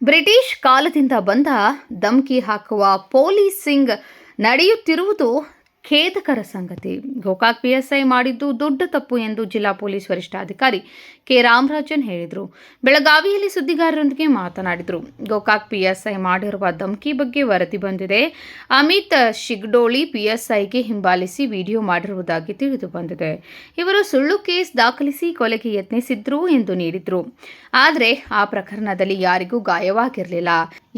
British ಕಾಲದಿಂದ ಬಂದ ಧಮಕಿ ಹಾಕುವ ಪೊಲೀಸಿಂಗ್ ನಡೆಯುತ್ತಿರುವುದು ಖೇದಕರ ಸಂಗತಿ. ಗೋಕಾಕ್ ಪಿಎಸ್ಐ ಮಾಡಿದ್ದು ದೊಡ್ಡ ತಪ್ಪು ಎಂದು ಜಿಲ್ಲಾ ಪೊಲೀಸ್ ವರಿಷ್ಠಾಧಿಕಾರಿ ಕೆ ರಾಮರಾಜನ್ ಹೇಳಿದರು. ಬೆಳಗಾವಿಯಲ್ಲಿ ಸುದ್ದಿಗಾರರೊಂದಿಗೆ ಮಾತನಾಡಿದರು. ಗೋಕಾಕ್ ಪಿಎಸ್ಐ ಮಾಡಿರುವ ಧಮಕಿ ಬಗ್ಗೆ ವರದಿ ಬಂದಿದೆ. ಅಮಿತ್ ಶಿಗ್ಡೋಳಿ ಪಿಎಸ್ಐಗೆ ಹಿಂಬಾಲಿಸಿ ವಿಡಿಯೋ ಮಾಡಿರುವುದಾಗಿ ತಿಳಿದು ಬಂದಿದೆ. ಇವರು ಸುಳ್ಳು ಕೇಸ್ ದಾಖಲಿಸಿ ಕೊಲೆಗೆ ಯತ್ನಿಸಿದ್ರು ಎಂದು ನೀಡಿದ್ರು. ಆದರೆ ಆ ಪ್ರಕರಣದಲ್ಲಿ ಯಾರಿಗೂ ಗಾಯವಾಗಿರಲಿಲ್ಲ.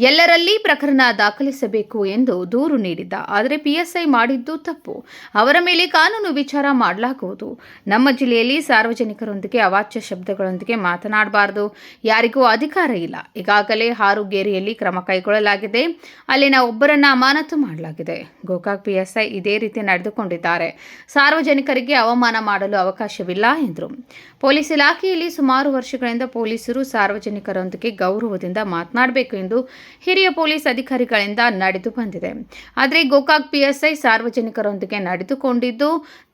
ಎಲ್ಲರಲ್ಲಿ ಪ್ರಕರಣ ದಾಖಲಿಸಬೇಕು ಎಂದು ದೂರು ನೀಡಿದ್ದ. ಆದರೆ ಪಿಎಸ್ಐ ಮಾಡಿದ್ದು ತಪ್ಪು. ಅವರ ಮೇಲೆ ಕಾನೂನು ವಿಚಾರ ಮಾಡಲಾಗುವುದು. ನಮ್ಮ ಜಿಲ್ಲೆಯಲ್ಲಿ ಸಾರ್ವಜನಿಕರೊಂದಿಗೆ ಅವಾಚ್ಯ ಶಬ್ದಗಳೊಂದಿಗೆ ಮಾತನಾಡಬಾರದು. ಯಾರಿಗೂ ಅಧಿಕಾರ ಇಲ್ಲ. ಈಗಾಗಲೇ ಹಾರುಗೇರಿಯಲ್ಲಿ ಕ್ರಮ ಕೈಗೊಳ್ಳಲಾಗಿದೆ. ಅಲ್ಲಿನ ಒಬ್ಬರನ್ನ ಅಮಾನತು ಮಾಡಲಾಗಿದೆ. ಗೋಕಾಕ್ ಪಿಎಸ್ಐ ಇದೇ ರೀತಿ ನಡೆದುಕೊಂಡಿದ್ದಾರೆ. ಸಾರ್ವಜನಿಕರಿಗೆ ಅವಮಾನ ಮಾಡಲು ಅವಕಾಶವಿಲ್ಲ ಎಂದರು. ಪೊಲೀಸ್ ಇಲಾಖೆಯಲ್ಲಿ ಸುಮಾರು ವರ್ಷಗಳಿಂದ ಪೊಲೀಸರು ಸಾರ್ವಜನಿಕರೊಂದಿಗೆ ಗೌರವದಿಂದ ಮಾತನಾಡಬೇಕು ಎಂದು ಹಿರಿಯ ಪೊಲೀಸ್ ಅಧಿಕಾರಿಗಳಿಂದ ನಡೆದು ಬಂದಿದೆ. ಆದರೆ ಗೋಕಾಕ್ ಪಿಎಸ್ಐ ಸಾರ್ವಜನಿಕರೊಂದಿಗೆ ನಡೆದುಕೊಂಡಿದ್ದು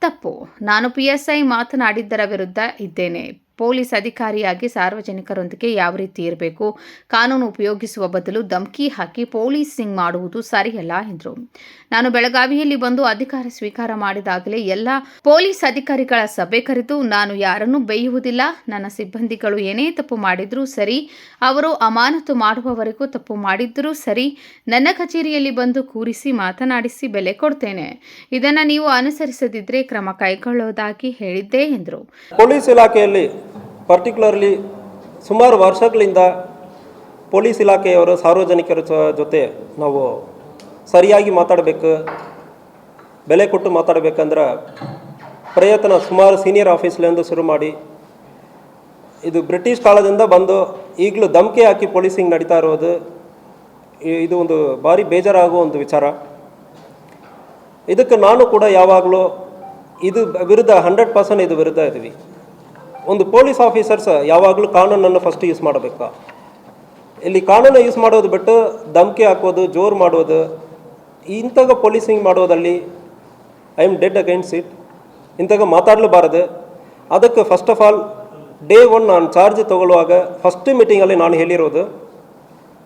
ತಪ್ಪು. ನಾನು ಪಿಎಸ್ಐ ಮಾತನಾಡಿದ್ದರ ವಿರುದ್ಧ ಇದ್ದೇನೆ. ಪೊಲೀಸ್ ಅಧಿಕಾರಿಯಾಗಿ ಸಾರ್ವಜನಿಕರೊಂದಿಗೆ ಯಾವ ರೀತಿ ಇರಬೇಕು, ಕಾನೂನು ಉಪಯೋಗಿಸುವ ಬದಲು ಧಮಕಿ ಹಾಕಿ ಪೊಲೀಸಿಂಗ್ ಮಾಡುವುದು ಸರಿಯಲ್ಲ ಎಂದರು. ನಾನು ಬೆಳಗಾವಿಯಲ್ಲಿ ಬಂದು ಅಧಿಕಾರ ಸ್ವೀಕಾರ ಮಾಡಿದಾಗಲೇ ಎಲ್ಲ ಪೊಲೀಸ್ ಅಧಿಕಾರಿಗಳ ಸಭೆ ಕರೆದು ನಾನು ಯಾರನ್ನೂ ಬೈಯುವುದಿಲ್ಲ. ನನ್ನ ಸಿಬ್ಬಂದಿಗಳು ಏನೇ ತಪ್ಪು ಮಾಡಿದ್ರೂ ಸರಿ, ಅವರು ಅಮಾನತು ಮಾಡುವವರೆಗೂ ತಪ್ಪು ಮಾಡಿದ್ರೂ ಸರಿ, ನನ್ನ ಕಚೇರಿಯಲ್ಲಿ ಬಂದು ಕೂರಿಸಿ ಮಾತನಾಡಿಸಿ ಬೆಲೆ ಕೊಡ್ತೇನೆ. ಇದನ್ನು ನೀವು ಅನುಸರಿಸದಿದ್ದರೆ ಕ್ರಮ ಕೈಗೊಳ್ಳುವುದಾಗಿ ಹೇಳಿದ್ದೆ ಎಂದರು. ಪೊಲೀಸ್ ಇಲಾಖೆಯಲ್ಲಿ ಪರ್ಟಿಕ್ಯುಲರ್ಲಿ ಸುಮಾರು ವರ್ಷಗಳಿಂದ ಪೊಲೀಸ್ ಇಲಾಖೆಯವರು ಸಾರ್ವಜನಿಕರ ಜೊತೆ ನಾವು ಸರಿಯಾಗಿ ಮಾತಾಡಬೇಕು, ಬೆಲೆ ಕೊಟ್ಟು ಮಾತಾಡಬೇಕಂದ್ರೆ ಪ್ರಯತ್ನ ಸುಮಾರು ಸೀನಿಯರ್ ಆಫೀಸ್ಲಿಂದ ಶುರು ಮಾಡಿ ಇದು ಬ್ರಿಟಿಷ್ ಕಾಲದಿಂದ ಬಂದು ಈಗಲೂ ಧಮಕಿ ಹಾಕಿ ಪೊಲೀಸಿಂಗ್ ನಡೀತಾ ಇರೋದು ಇದು ಒಂದು ಭಾರಿ ಬೇಜಾರಾಗುವ ಒಂದು ವಿಚಾರ. ಇದಕ್ಕೆ ನಾನು ಕೂಡ ಯಾವಾಗಲೂ ಇದು ವಿರುದ್ಧ 100% ಇದು ವಿರುದ್ಧ ಇದ್ದೀವಿ. ಒಂದು ಪೊಲೀಸ್ ಆಫೀಸರ್ಸ್ ಯಾವಾಗಲೂ ಕಾನೂನನ್ನು ಫಸ್ಟ್ ಯೂಸ್ ಮಾಡಬೇಕು. ಇಲ್ಲಿ ಕಾನೂನು ಯೂಸ್ ಮಾಡೋದು ಬಿಟ್ಟು ಧಮಕಿ ಹಾಕೋದು, ಜೋರು ಮಾಡೋದು, ಇಂಥಾಗ ಪೊಲೀಸಿಂಗ್ ಮಾಡೋದಲ್ಲಿ I am dead against it. ಇಂಥಾಗ ಮಾತಾಡಲೂಬಾರದು. ಅದಕ್ಕೆ ಫಸ್ಟ್ ಆಫ್ ಆಲ್ ಡೇ 1 ನಾನು ಚಾರ್ಜ್ ತೊಗೊಳ್ಳುವಾಗ ಫಸ್ಟ್ ಮೀಟಿಂಗಲ್ಲಿ ನಾನು ಹೇಳಿರೋದು,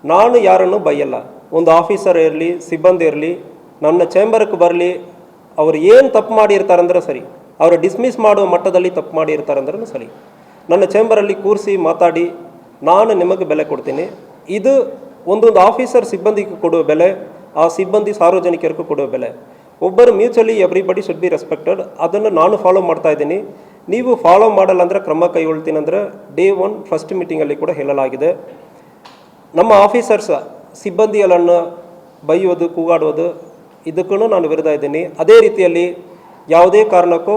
ನಾನು ಯಾರನ್ನು ಬೈಯಲ್ಲ. ಒಂದು ಆಫೀಸರ್ ಇರಲಿ, ಸಿಬ್ಬಂದಿ ಇರಲಿ, ನನ್ನ ಚೇಂಬರ್ಗೆ ಬರಲಿ, ಅವರು ಏನು ತಪ್ಪು ಮಾಡಿರ್ತಾರಂದ್ರೆ ಸರಿ, ಅವರು ಡಿಸ್ಮಿಸ್ ಮಾಡುವ ಮಟ್ಟದಲ್ಲಿ ತಪ್ಪು ಮಾಡಿರ್ತಾರಂದ್ರೂ ಸರಿ, ನನ್ನ ಚೇಂಬರಲ್ಲಿ ಕೂರಿಸಿ ಮಾತಾಡಿ ನಾನು ನಿಮಗೆ ಬೆಲೆ ಕೊಡ್ತೀನಿ. ಇದು ಒಂದೊಂದು ಆಫೀಸರ್ ಸಿಬ್ಬಂದಿಗೆ ಕೊಡುವ ಬೆಲೆ, ಆ ಸಿಬ್ಬಂದಿ ಸಾರ್ವಜನಿಕರಿಗೂ ಕೊಡುವ ಬೆಲೆ. ಒಬ್ಬರು mutually everybody should be respected. ಅದನ್ನು ನಾನು ಫಾಲೋ ಮಾಡ್ತಾ ಇದ್ದೀನಿ. ನೀವು ಫಾಲೋ ಮಾಡಲ್ಲ ಅಂದರೆ ಕ್ರಮ ಕೈಗೊಳ್ತೀನಿ ಅಂದರೆ ಡೇ 1 ಫಸ್ಟ್ ಮೀಟಿಂಗಲ್ಲಿ ಕೂಡ ಹೇಳಲಾಗಿದೆ. ನಮ್ಮ ಆಫೀಸರ್ಸ್ ಸಿಬ್ಬಂದಿಗಳನ್ನು ಬೈಯೋದು, ಕೂಗಾಡೋದು ಇದಕ್ಕೂ ನಾನು ವಿರುದ್ಧ ಇದ್ದೀನಿ. ಅದೇ ರೀತಿಯಲ್ಲಿ ಯಾವುದೇ ಕಾರಣಕ್ಕೂ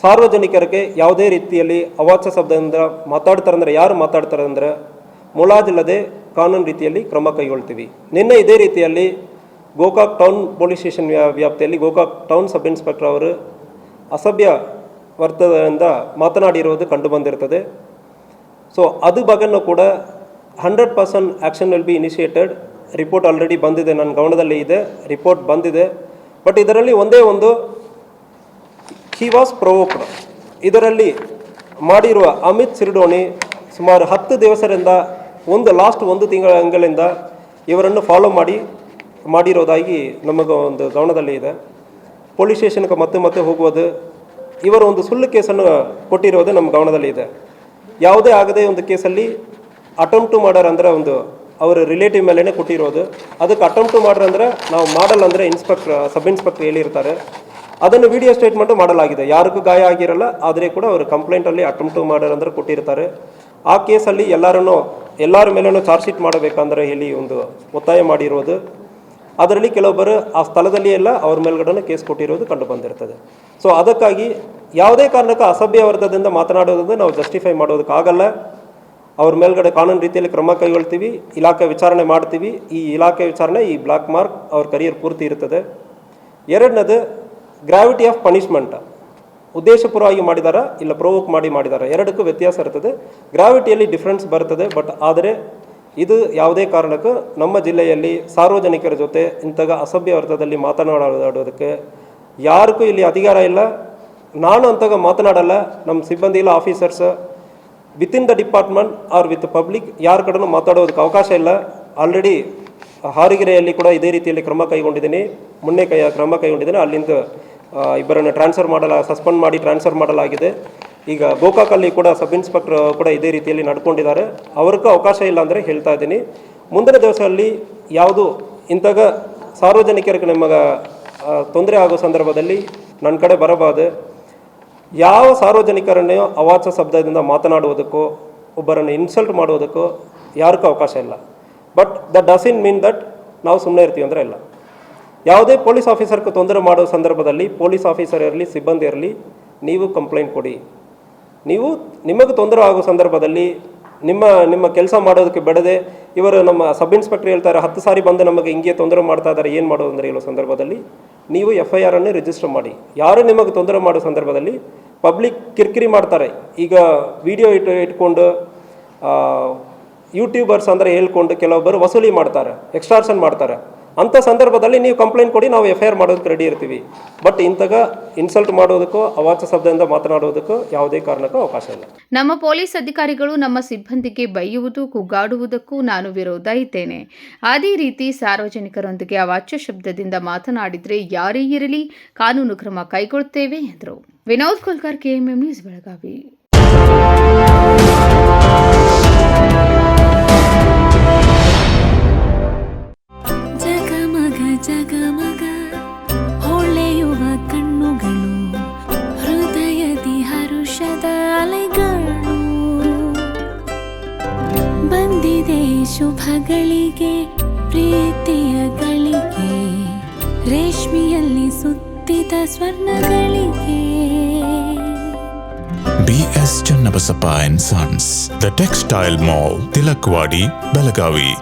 ಸಾರ್ವಜನಿಕರಿಗೆ ಯಾವುದೇ ರೀತಿಯಲ್ಲಿ ಅವಾಚ್ಯ ಶಬ್ದದಿಂದ ಮಾತಾಡ್ತಾರಂದ್ರೆ, ಯಾರು ಮಾತಾಡ್ತಾರೆ ಅಂದರೆ ಮುಲಾಜಿಲ್ಲದೆ ಕಾನೂನು ರೀತಿಯಲ್ಲಿ ಕ್ರಮ ಕೈಗೊಳ್ತೀವಿ. ನಿನ್ನೆ ಇದೇ ರೀತಿಯಲ್ಲಿ ಗೋಕಾಕ್ ಟೌನ್ ಪೊಲೀಸ್ ಸ್ಟೇಷನ್ ವ್ಯಾಪ್ತಿಯಲ್ಲಿ ಗೋಕಾಕ್ ಟೌನ್ ಸಬ್ ಇನ್ಸ್ಪೆಕ್ಟರ್ ಅವರು ಅಸಭ್ಯ ವರ್ತನೆಯಿಂದ ಮಾತನಾಡಿರುವುದು ಕಂಡು ಬಂದಿರ್ತದೆ. ಸೊ ಅದು ಬಗ್ಗೆನೂ ಕೂಡ 100% action will be initiated. Report already ಬಂದಿದೆ, ನನ್ನ ಗಮನದಲ್ಲಿ ಇದೆ, ರಿಪೋರ್ಟ್ ಬಂದಿದೆ. ಬಟ್ ಇದರಲ್ಲಿ ಒಂದೇ ಒಂದು ಹಿ ವಾಸ್ ಪ್ರೊವೋಕ್ಡ್. ಇದರಲ್ಲಿ ಮಾಡಿರುವ ಅಮಿತ್ ಶಿರ್ಡೋಣಿ ಸುಮಾರು 10 ದಿವಸದಿಂದ ಲಾಸ್ಟ್ 1 ತಿಂಗಳಿಂದ ಇವರನ್ನು ಫಾಲೋ ಮಾಡಿರೋದಾಗಿ ನಮಗೆ ಒಂದು ಗಮನದಲ್ಲಿ ಇದೆ. ಪೊಲೀಸ್ ಸ್ಟೇಷನ್ಗೆ ಮತ್ತೆ ಹೋಗುವುದು, ಇವರ ಒಂದು ಸುಳ್ಳು ಕೇಸನ್ನು ಕೊಟ್ಟಿರೋದು ನಮ್ಮ ಗಮನದಲ್ಲಿ ಇದೆ. ಯಾವುದೇ ಆಗದೆ ಒಂದು ಕೇಸಲ್ಲಿ ಅಟೆಂಪ್ಟ್ ಮರ್ಡರ್ ಅಂದರೆ ಒಂದು ಅವರ ರಿಲೇಟಿವ್ ಮೇಲೇ ಕೊಟ್ಟಿರೋದು. ಅದಕ್ಕೆ ಅಟೆಂಪ್ಟ್ ಮರ್ಡರ್ ಅಂದರೆ ನಾವು ಮಾಡಲ್ಲ ಅಂದರೆ ಸಬ್ ಇನ್ಸ್ಪೆಕ್ಟರ್ ಹೇಳಿರ್ತಾರೆ. ಅದನ್ನು ವಿಡಿಯೋ ಸ್ಟೇಟ್ಮೆಂಟು ಮಾಡಲಾಗಿದೆ. ಯಾರಿಗೂ ಗಾಯ ಆಗಿರಲ್ಲ, ಆದರೆ ಕೂಡ ಅವರು ಕಂಪ್ಲೇಂಟಲ್ಲಿ ಅಟೆಂಪ್ಟ್ ಮರ್ಡರ್ ಅಂದರೆ ಕೊಟ್ಟಿರ್ತಾರೆ. ಆ ಕೇಸಲ್ಲಿ ಎಲ್ಲರ ಮೇಲೂ ಚಾರ್ಜ್ ಶೀಟ್ ಮಾಡಬೇಕಂದ್ರೆ ಹೇಳಿ ಒಂದು ಒತ್ತಾಯ ಮಾಡಿರೋದು. ಅದರಲ್ಲಿ ಕೆಲವೊಬ್ಬರು ಆ ಸ್ಥಳದಲ್ಲಿ ಎಲ್ಲ ಅವ್ರ ಮೇಲ್ಗಡೆ ಕೇಸ್ ಕೊಟ್ಟಿರೋದು ಕಂಡು ಬಂದಿರ್ತದೆ. ಸೊ ಅದಕ್ಕಾಗಿ ಯಾವುದೇ ಕಾರಣಕ್ಕೂ ಅಸಭ್ಯ ವರ್ಗದಿಂದ ಮಾತನಾಡೋದನ್ನು ನಾವು ಜಸ್ಟಿಫೈ ಮಾಡೋದಕ್ಕಾಗಲ್ಲ. ಅವ್ರ ಮೇಲ್ಗಡೆ ಕಾನೂನು ರೀತಿಯಲ್ಲಿ ಕ್ರಮ ಕೈಗೊಳ್ತೀವಿ, ಇಲಾಖೆ ವಿಚಾರಣೆ ಮಾಡ್ತೀವಿ. ಈ ಇಲಾಖೆ ವಿಚಾರಣೆ, ಈ ಬ್ಲಾಕ್ ಮಾರ್ಕ್ ಅವ್ರ ಕರಿಯರ್ ಪೂರ್ತಿ ಇರ್ತದೆ. ಎರಡನೇದು ಗ್ರಾವಿಟಿ ಆಫ್ ಪನಿಷ್ಮೆಂಟ್. ಉದ್ದೇಶಪೂರ್ವವಾಗಿ ಮಾಡಿದಾರ ಇಲ್ಲ ಪ್ರೊವೋಕ್ ಮಾಡಿದಾರ, ಎರಡಕ್ಕೂ ವ್ಯತ್ಯಾಸ ಇರ್ತದೆ. ಗ್ರಾವಿಟಿಯಲ್ಲಿ ಡಿಫ್ರೆನ್ಸ್ ಬರ್ತದೆ. ಬಟ್ ಆದರೆ ಇದು ಯಾವುದೇ ಕಾರಣಕ್ಕೂ ನಮ್ಮ ಜಿಲ್ಲೆಯಲ್ಲಿ ಸಾರ್ವಜನಿಕರ ಜೊತೆ ಇಂತಹ ಅಸಭ್ಯ ಅರ್ಥದಲ್ಲಿ ಮಾತನಾಡೋದಕ್ಕೆ ಯಾರಿಗೂ ಇಲ್ಲಿ ಅಧಿಕಾರ ಇಲ್ಲ. ನಾನು ಅಂತಾಗ ಮಾತನಾಡಲ್ಲ. ನಮ್ಮ ಸಿಬ್ಬಂದಿ ಇಲ್ಲ, officers within the department are with public ಯಾರ ಕಡೆನೂ ಮಾತಾಡೋದಕ್ಕೆ ಅವಕಾಶ ಇಲ್ಲ. ಆಲ್ರೆಡಿ ಹಾರಿಗೆರೆಯಲ್ಲಿ ಕೂಡ ಇದೇ ರೀತಿಯಲ್ಲಿ ಕ್ರಮ ಕೈಗೊಂಡಿದ್ದೀನಿ, ಮೊನ್ನೆ ಕ್ರಮ ಕೈಗೊಂಡಿದ್ದೀನಿ. ಅಲ್ಲಿಂದ ಇಬ್ಬರನ್ನು ಸಸ್ಪೆಂಡ್ ಮಾಡಿ ಟ್ರಾನ್ಸ್ಫರ್ ಮಾಡಲಾಗಿದೆ. ಈಗ ಗೋಕಾಕಲ್ಲಿ ಕೂಡ ಸಬ್ ಇನ್ಸ್ಪೆಕ್ಟರ್ ಕೂಡ ಇದೇ ರೀತಿಯಲ್ಲಿ ನಡ್ಕೊಂಡಿದ್ದಾರೆ. ಅವ್ರಿಗೂ ಅವಕಾಶ ಇಲ್ಲ ಅಂದರೆ ಹೇಳ್ತಾ ಇದ್ದೀನಿ. ಮುಂದಿನ ದಿವಸದಲ್ಲಿ ಯಾವುದು ಇಂಥಾಗ ಸಾರ್ವಜನಿಕರಿಗೆ ನಿಮಗೆ ತೊಂದರೆ ಆಗೋ ಸಂದರ್ಭದಲ್ಲಿ ನನ್ನ ಕಡೆ ಬರಬಾರ್ದು. ಯಾವ ಸಾರ್ವಜನಿಕರನ್ನು ಅವಾಚ್ಯ ಶಬ್ದದಿಂದ ಮಾತನಾಡುವುದಕ್ಕೋ ಒಬ್ಬರನ್ನು ಇನ್ಸಲ್ಟ್ ಮಾಡುವುದಕ್ಕೋ ಯಾರಿಗೂ ಅವಕಾಶ ಇಲ್ಲ. But that doesn't mean that ನಾವು ಸುಮ್ಮನೆ ಇರ್ತೀವಿ ಅಂದರೆ ಇಲ್ಲ. ಯಾವುದೇ ಪೊಲೀಸ್ ಆಫೀಸರ್ಗೆ ತೊಂದರೆ ಮಾಡೋ ಸಂದರ್ಭದಲ್ಲಿ ಪೊಲೀಸ್ ಆಫೀಸರ್ ಇರಲಿ, ಸಿಬ್ಬಂದಿ ಇರಲಿ, ನೀವು ಕಂಪ್ಲೇಂಟ್ ಕೊಡಿ. ನೀವು ನಿಮಗೆ ತೊಂದರೆ ಆಗೋ ಸಂದರ್ಭದಲ್ಲಿ ನಿಮ್ಮ ಕೆಲಸ ಮಾಡೋದಕ್ಕೆ ಬಿಡದೆ ಇವರು ನಮ್ಮ ಸಬ್ ಇನ್ಸ್ಪೆಕ್ಟರ್ ಹೇಳ್ತಾರೆ 10 ಸಾರಿ ಬಂದು ನಮಗೆ ಹಿಂಗೆ ತೊಂದರೆ ಮಾಡ್ತಾ ಇದ್ದಾರೆ, ಏನು ಮಾಡೋದು ಅಂದರೆ ಹೇಳೋ ಸಂದರ್ಭದಲ್ಲಿ ನೀವು FIR ಅನ್ನು ರಿಜಿಸ್ಟರ್ ಮಾಡಿ. ಯಾರು ನಿಮಗೆ ತೊಂದರೆ ಮಾಡೋ ಸಂದರ್ಭದಲ್ಲಿ ಪಬ್ಲಿಕ್ ಕಿರಿಕಿರಿ ಮಾಡ್ತಾರೆ. ಈಗ ವಿಡಿಯೋ ಇಟ್ಕೊಂಡು ಯೂಟ್ಯೂಬರ್ಸ್ ಅಂದರೆ ಹೇಳ್ಕೊಂಡು ಕೆಲವೊಬ್ಬರು ವಸೂಲಿ ಮಾಡ್ತಾರೆ, ಎಕ್ಸ್ಟಾರ್ಷನ್ ಮಾಡ್ತಾರೆ. ಅಂಥ ಸಂದರ್ಭದಲ್ಲಿ ನೀವು ಕಂಪ್ಲೇಂಟ್ ಕೊಡಿ, ನಾವು FIR ಮಾಡೋದಕ್ಕೆ ರೆಡಿ ಇರ್ತೀವಿ. ಬಟ್ ಇಂಥಗ ಇನ್ಸಲ್ಟ್ ಮಾಡೋದಕ್ಕೋ ಅವಾಚ್ಯ ಶಬ್ದದಿಂದ ಮಾತನಾಡೋದಕ್ಕೋ ಯಾವುದೇ ಕಾರಣಕ್ಕೂ ಅವಕಾಶ ಇಲ್ಲ. ನಮ್ಮ ಪೊಲೀಸ್ ಅಧಿಕಾರಿಗಳು ನಮ್ಮ ಸಿಬ್ಬಂದಿಗೆ ಬೈಯುವುದು, ಕೂಗಾಡುವುದಕ್ಕೂ ನಾನು ವಿರೋಧ ಇದ್ದೇನೆ. ಅದೇ ರೀತಿ ಸಾರ್ವಜನಿಕರೊಂದಿಗೆ ಅವಾಚ್ಯ ಶಬ್ದದಿಂದ ಮಾತನಾಡಿದರೆ ಯಾರೇ ಇರಲಿ ಕಾನೂನು ಕ್ರಮ ಕೈಗೊಳ್ಳುತ್ತೇವೆ ಎಂದರು. Vinod Kolkar, KMM news, Belagavi. ಜಗಮಗ ಹೊಳೆಯುವ ಕಣ್ಣುಗಳು, ಹೃದಯದಿ ಹರುಷದ ಅಲೆಗಳು. ಬಂದಿದೆ ಶುಭಗಳಿಗೆ, ಪ್ರೀತಿಯ ಗಳಿಗೆ, ರೇಷ್ಮೆಯಲ್ಲಿ ಸುತ್ತಿದ ಸ್ವರ್ಣಗಳಿಗೆ. BS Channabasappa and Sons, The Textile Mall, Tilakvadi, Belagavi.